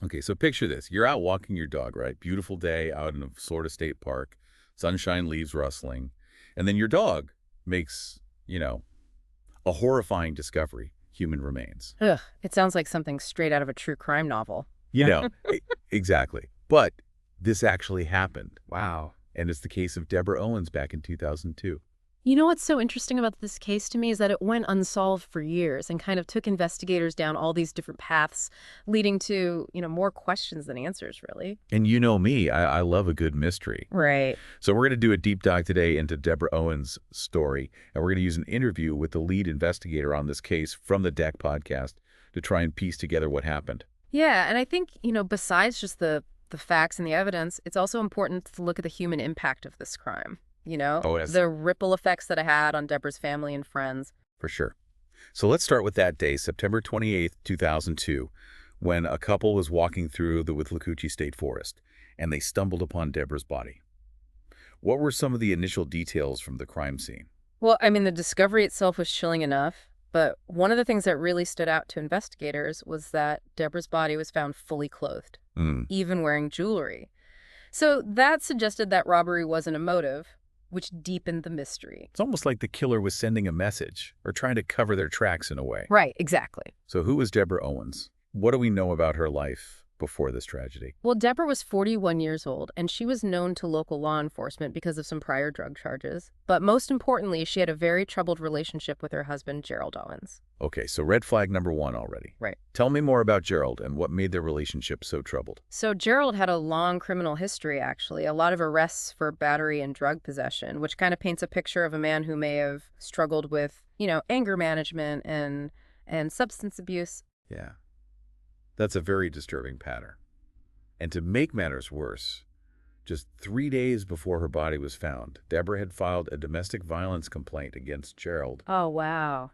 Okay, so picture this. You're out walking your dog, right? Beautiful day out in a Florida State Park, sunshine, leaves rustling, and then your dog makes, a horrifying discovery, human remains. Ugh, it sounds like something straight out of a true crime novel. You know, exactly. But this actually happened, Wow. and it's the case of Deborah Owens back in 2002. You know what's so interesting about this case to me is that it went unsolved for years and kind of took investigators down all these different paths, leading to, more questions than answers, really. And you know me, I love a good mystery. Right. So we're going to do a deep dive today into Deborah Owens' story, and we're going to use an interview with the lead investigator on this case from the Deck podcast to try and piece together what happened. Yeah, and I think, besides just the facts and the evidence, it's also important to look at the human impact of this crime. Oh, yes. The ripple effects that it had on Deborah's family and friends. For sure. So let's start with that day, September 28th, 2002, when a couple was walking through the Withlacoochee State Forest, and they stumbled upon Deborah's body. What were some of the initial details from the crime scene? Well, the discovery itself was chilling enough, but one of the things that really stood out to investigators was that Deborah's body was found fully clothed, even wearing jewelry. So that suggested that robbery wasn't a motive, which deepened the mystery. It's almost like the killer was sending a message or trying to cover their tracks in a way. Right, exactly. So who was Deborah Owens? What do we know about her life before this tragedy? Well, Deborah was 41 years old, and she was known to local law enforcement because of some prior drug charges. But most importantly, she had a very troubled relationship with her husband, Gerald Owens. Okay, so red flag number one already. Right. Tell me more about Gerald and what made their relationship so troubled. So Gerald had a long criminal history, actually, a lot of arrests for battery and drug possession, which kind of paints a picture of a man who may have struggled with, anger management and substance abuse. Yeah. That's a very disturbing pattern. And to make matters worse, just 3 days before her body was found, Deborah had filed a domestic violence complaint against Gerald, Oh, wow.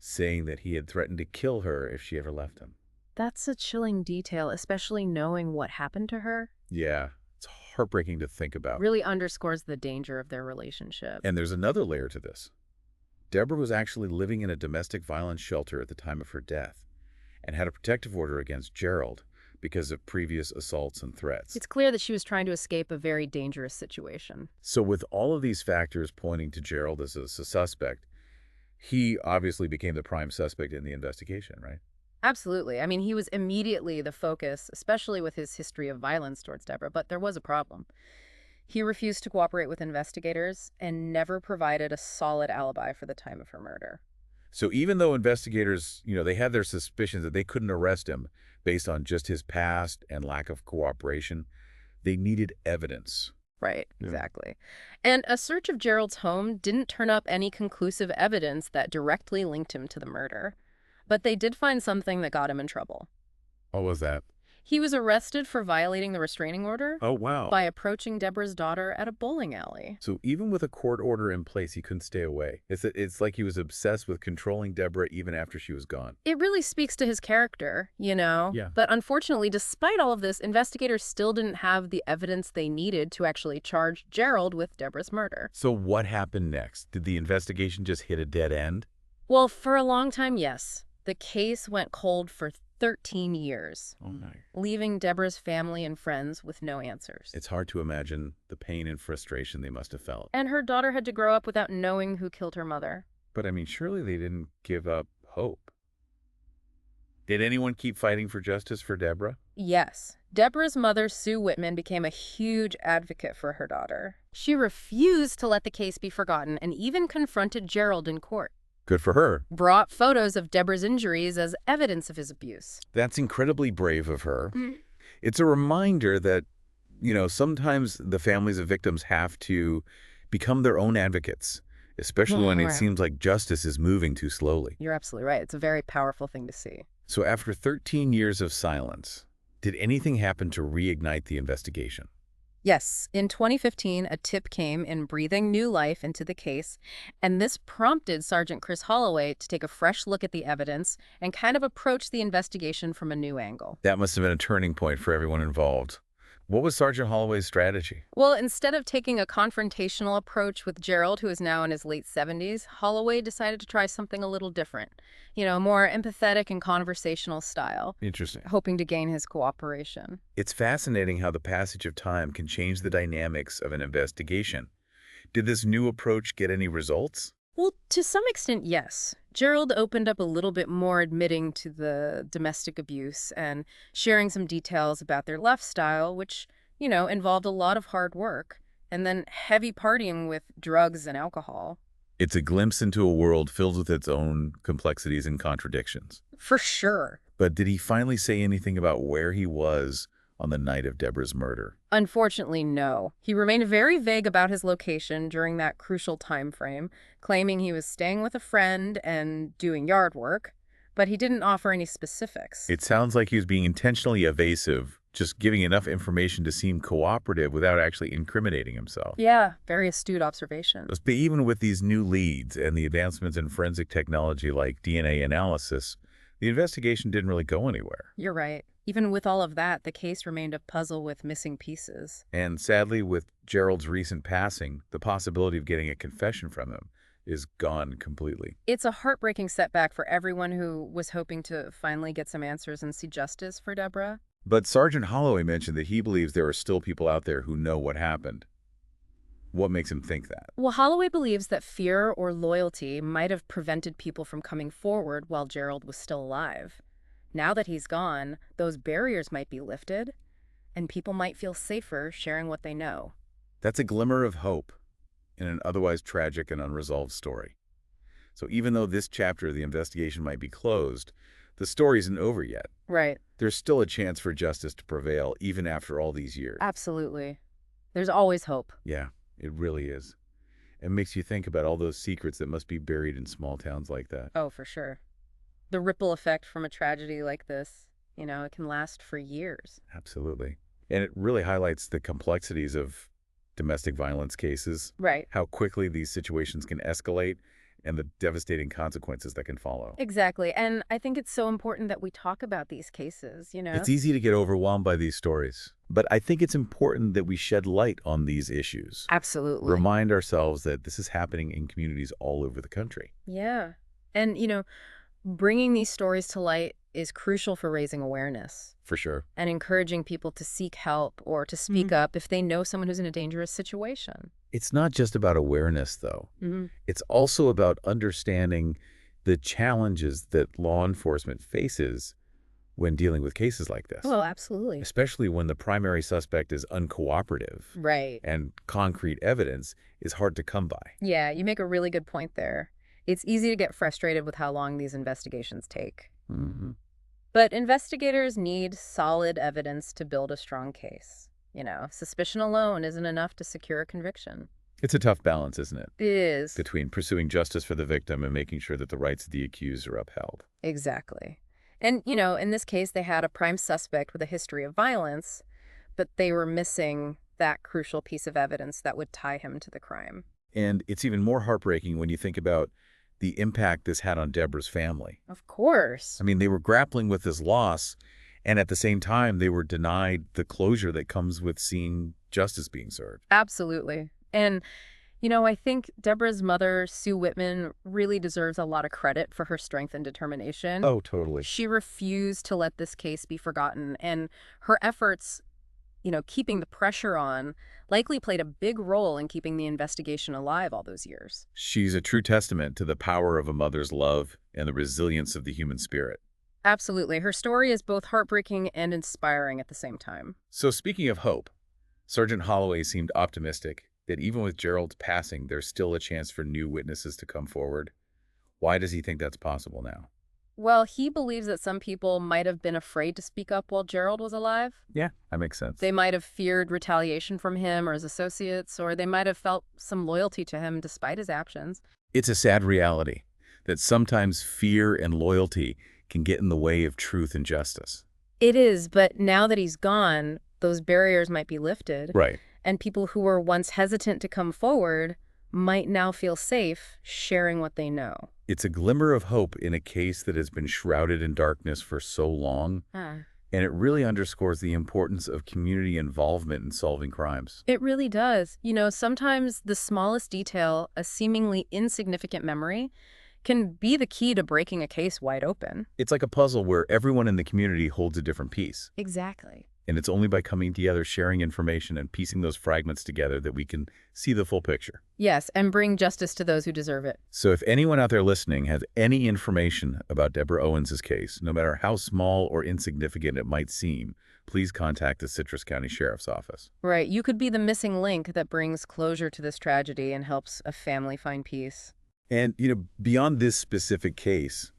saying that he had threatened to kill her if she ever left him. That's a chilling detail, especially knowing what happened to her. Yeah, it's heartbreaking to think about. Really underscores the danger of their relationship. And there's another layer to this. Deborah was actually living in a domestic violence shelter at the time of her death and had a protective order against Gerald because of previous assaults and threats. It's clear that she was trying to escape a very dangerous situation. So with all of these factors pointing to Gerald as a suspect, he obviously became the prime suspect in the investigation, right? Absolutely. He was immediately the focus, especially with his history of violence towards Deborah, but there was a problem. He refused to cooperate with investigators and never provided a solid alibi for the time of her murder. So even though investigators, they had their suspicions that they couldn't arrest him based on just his past and lack of cooperation, they needed evidence. Right, Yeah. exactly. And a search of Gerald's home didn't turn up any conclusive evidence that directly linked him to the murder. But they did find something that got him in trouble. What was that? He was arrested for violating the restraining order Oh, wow. by approaching Deborah's daughter at a bowling alley. So even with a court order in place, he couldn't stay away. It's like he was obsessed with controlling Deborah even after she was gone. It really speaks to his character, Yeah. But unfortunately, despite all of this, investigators still didn't have the evidence they needed to actually charge Gerald with Deborah's murder. So what happened next? Did the investigation just hit a dead end? Well, for a long time, yes. The case went cold for 13 years, Oh, no. leaving Deborah's family and friends with no answers. It's hard to imagine the pain and frustration they must have felt. And her daughter had to grow up without knowing who killed her mother. But surely they didn't give up hope. Did anyone keep fighting for justice for Deborah? Yes. Deborah's mother, Sue Whitman, became a huge advocate for her daughter. She refused to let the case be forgotten and even confronted Gerald in court. Good for her. Brought photos of Deborah's injuries as evidence of his abuse. That's incredibly brave of her. It's a reminder that, sometimes the families of victims have to become their own advocates, especially when it Right. seems like justice is moving too slowly. You're absolutely right. It's a very powerful thing to see. So after 13 years of silence, did anything happen to reignite the investigation? Yes, in 2015, a tip came in breathing new life into the case, and this prompted Sergeant Chris Holloway to take a fresh look at the evidence and kind of approach the investigation from a new angle. That must have been a turning point for everyone involved. What was Sergeant Holloway's strategy? Well, instead of taking a confrontational approach with Gerald, who is now in his late 70s, Holloway decided to try something a little different. More empathetic and conversational style, Interesting. hoping to gain his cooperation. It's fascinating how the passage of time can change the dynamics of an investigation. Did this new approach get any results? Well, to some extent, yes. Gerald opened up a little bit more, admitting to the domestic abuse and sharing some details about their lifestyle, which, involved a lot of hard work, and then heavy partying with drugs and alcohol. It's a glimpse into a world filled with its own complexities and contradictions. For sure. But did he finally say anything about where he was on the night of Deborah's murder? Unfortunately, no. He remained very vague about his location during that crucial time frame, claiming he was staying with a friend and doing yard work, but he didn't offer any specifics. It sounds like he was being intentionally evasive, just giving enough information to seem cooperative without actually incriminating himself. Yeah, very astute observation. But even with these new leads and the advancements in forensic technology like DNA analysis, the investigation didn't really go anywhere. You're right. Even with all of that, the case remained a puzzle with missing pieces. And sadly, with Gerald's recent passing, the possibility of getting a confession from him is gone completely. It's a heartbreaking setback for everyone who was hoping to finally get some answers and see justice for Deborah. But Sergeant Holloway mentioned that he believes there are still people out there who know what happened. What makes him think that? Well, Holloway believes that fear or loyalty might have prevented people from coming forward while Gerald was still alive. Now that he's gone, those barriers might be lifted, and people might feel safer sharing what they know. That's a glimmer of hope in an otherwise tragic and unresolved story. So even though this chapter of the investigation might be closed, the story isn't over yet. Right. There's still a chance for justice to prevail even after all these years. Absolutely. There's always hope. Yeah, it really is. It makes you think about all those secrets that must be buried in small towns like that. Oh, for sure. The ripple effect from a tragedy like this, it can last for years. Absolutely. And it really highlights the complexities of domestic violence cases. Right. How quickly these situations can escalate and the devastating consequences that can follow. Exactly. And I think it's so important that we talk about these cases, It's easy to get overwhelmed by these stories, but I think it's important that we shed light on these issues. Absolutely. Remind ourselves that this is happening in communities all over the country. Yeah. And, bringing these stories to light is crucial for raising awareness. For sure. And encouraging people to seek help or to speak up if they know someone who's in a dangerous situation. It's not just about awareness, though. Mm-hmm. It's also about understanding the challenges that law enforcement faces when dealing with cases like this. Well, absolutely. Especially when the primary suspect is uncooperative. Right. And concrete evidence is hard to come by. Yeah, you make a really good point there. It's easy to get frustrated with how long these investigations take. Mm-hmm. But investigators need solid evidence to build a strong case. Suspicion alone isn't enough to secure a conviction. It's a tough balance, isn't it? It is. Between pursuing justice for the victim and making sure that the rights of the accused are upheld. Exactly. And, in this case, they had a prime suspect with a history of violence, but they were missing that crucial piece of evidence that would tie him to the crime. And it's even more heartbreaking when you think about the impact this had on Deborah's family. Of course. I mean, they were grappling with this loss, and at the same time, they were denied the closure that comes with seeing justice being served. Absolutely. And, I think Deborah's mother, Sue Whitman, really deserves a lot of credit for her strength and determination. Oh, totally. She refused to let this case be forgotten, and her efforts, keeping the pressure on, likely played a big role in keeping the investigation alive all those years. She's a true testament to the power of a mother's love and the resilience of the human spirit. Absolutely. Her story is both heartbreaking and inspiring at the same time. So speaking of hope, Sergeant Holloway seemed optimistic that even with Gerald's passing, there's still a chance for new witnesses to come forward. Why does he think that's possible now? Well, he believes that some people might have been afraid to speak up while Gerald was alive. Yeah, that makes sense. They might have feared retaliation from him or his associates, or they might have felt some loyalty to him despite his actions. It's a sad reality that sometimes fear and loyalty can get in the way of truth and justice. It is, but now that he's gone, those barriers might be lifted. Right. And people who were once hesitant to come forward might now feel safe sharing what they know. It's a glimmer of hope in a case that has been shrouded in darkness for so long. And it really underscores the importance of community involvement in solving crimes. It really does. Sometimes the smallest detail, a seemingly insignificant memory, can be the key to breaking a case wide open. It's like a puzzle where everyone in the community holds a different piece. Exactly. And it's only by coming together, sharing information, and piecing those fragments together that we can see the full picture. Yes, and bring justice to those who deserve it. So if anyone out there listening has any information about Deborah Owens' case, no matter how small or insignificant it might seem, please contact the Citrus County Sheriff's Office. Right. You could be the missing link that brings closure to this tragedy and helps a family find peace. And, beyond this specific case,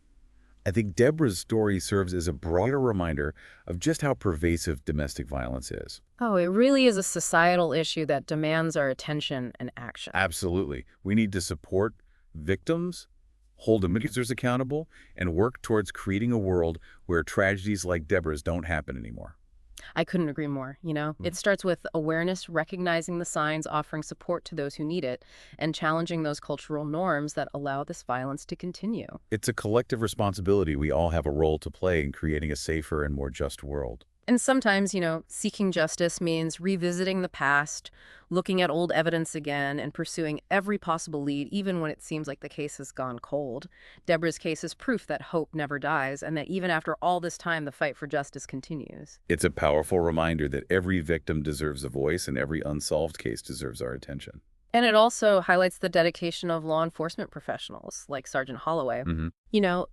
I think Deborah's story serves as a broader reminder of just how pervasive domestic violence is. Oh, it really is a societal issue that demands our attention and action. Absolutely. We need to support victims, hold abusers accountable, and work towards creating a world where tragedies like Deborah's don't happen anymore. I couldn't agree more. It starts with awareness, recognizing the signs, offering support to those who need it, and challenging those cultural norms that allow this violence to continue. It's a collective responsibility. We all have a role to play in creating a safer and more just world. And sometimes, seeking justice means revisiting the past, looking at old evidence again, and pursuing every possible lead, even when it seems like the case has gone cold. Deborah's case is proof that hope never dies, and that even after all this time, the fight for justice continues. It's a powerful reminder that every victim deserves a voice and every unsolved case deserves our attention. And it also highlights the dedication of law enforcement professionals like Sergeant Holloway.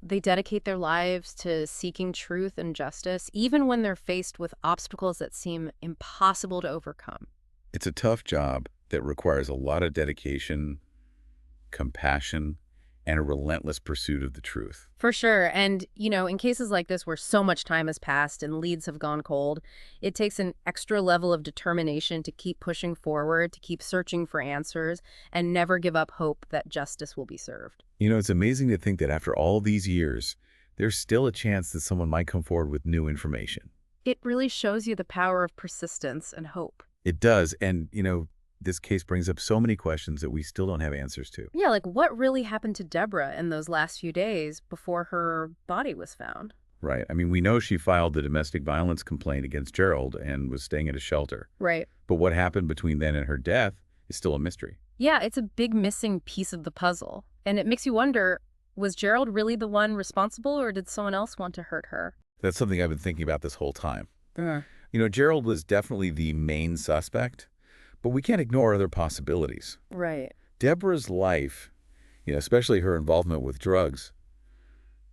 They dedicate their lives to seeking truth and justice, even when they're faced with obstacles that seem impossible to overcome. It's a tough job that requires a lot of dedication, compassion, and a relentless pursuit of the truth. For sure. And, in cases like this where so much time has passed and leads have gone cold, it takes an extra level of determination to keep pushing forward, to keep searching for answers, and never give up hope that justice will be served. It's amazing to think that after all these years, there's still a chance that someone might come forward with new information. It really shows you the power of persistence and hope. It does. And, this case brings up so many questions that we still don't have answers to. Yeah, like what really happened to Deborah in those last few days before her body was found? Right. I mean, we know she filed the domestic violence complaint against Gerald and was staying at a shelter. Right. But what happened between then and her death is still a mystery. Yeah, it's a big missing piece of the puzzle. And it makes you wonder, was Gerald really the one responsible, or did someone else want to hurt her? That's something I've been thinking about this whole time. Gerald was definitely the main suspect, but we can't ignore other possibilities. Right. Deborah's life, especially her involvement with drugs,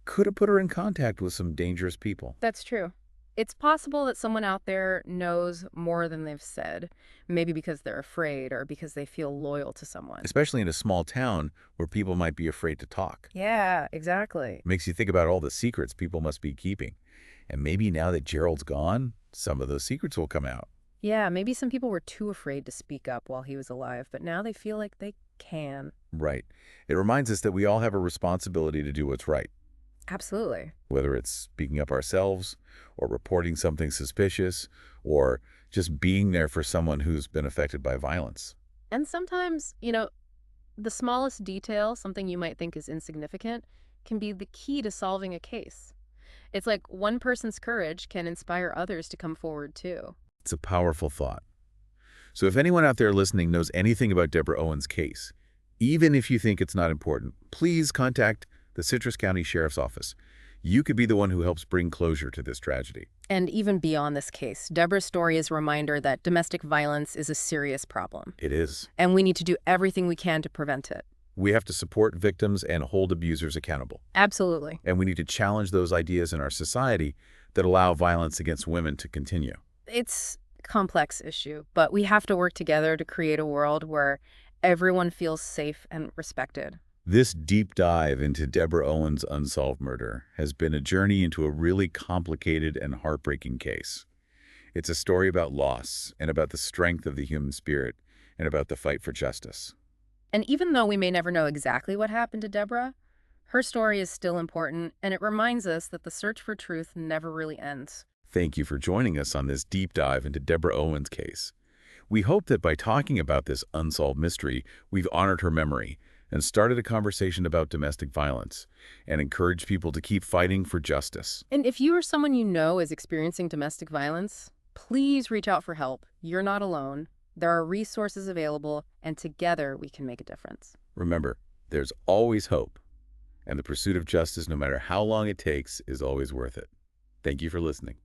could have put her in contact with some dangerous people. That's true. It's possible that someone out there knows more than they've said, maybe because they're afraid or because they feel loyal to someone. Especially in a small town where people might be afraid to talk. Yeah, exactly. Makes you think about all the secrets people must be keeping. And maybe now that Gerald's gone, some of those secrets will come out. Yeah, maybe some people were too afraid to speak up while he was alive, but now they feel like they can. Right. It reminds us that we all have a responsibility to do what's right. Absolutely. Whether it's speaking up ourselves or reporting something suspicious or just being there for someone who's been affected by violence. And sometimes, the smallest detail, something you might think is insignificant, can be the key to solving a case. It's like one person's courage can inspire others to come forward too. It's a powerful thought. So if anyone out there listening knows anything about Deborah Owens' case, even if you think it's not important, please contact the Citrus County Sheriff's Office. You could be the one who helps bring closure to this tragedy. And even beyond this case, Deborah's story is a reminder that domestic violence is a serious problem. It is. And we need to do everything we can to prevent it. We have to support victims and hold abusers accountable. Absolutely. And we need to challenge those ideas in our society that allow violence against women to continue. It's a complex issue, but we have to work together to create a world where everyone feels safe and respected. This deep dive into Deborah Owens' unsolved murder has been a journey into a really complicated and heartbreaking case. It's a story about loss and about the strength of the human spirit and about the fight for justice. And even though we may never know exactly what happened to Deborah, her story is still important, and it reminds us that the search for truth never really ends. Thank you for joining us on this deep dive into Deborah Owens' case. We hope that by talking about this unsolved mystery, we've honored her memory, and started a conversation about domestic violence and encouraged people to keep fighting for justice. And if you or someone you know is experiencing domestic violence, please reach out for help. You're not alone. There are resources available, and together we can make a difference. Remember, there's always hope, and the pursuit of justice, no matter how long it takes, is always worth it. Thank you for listening.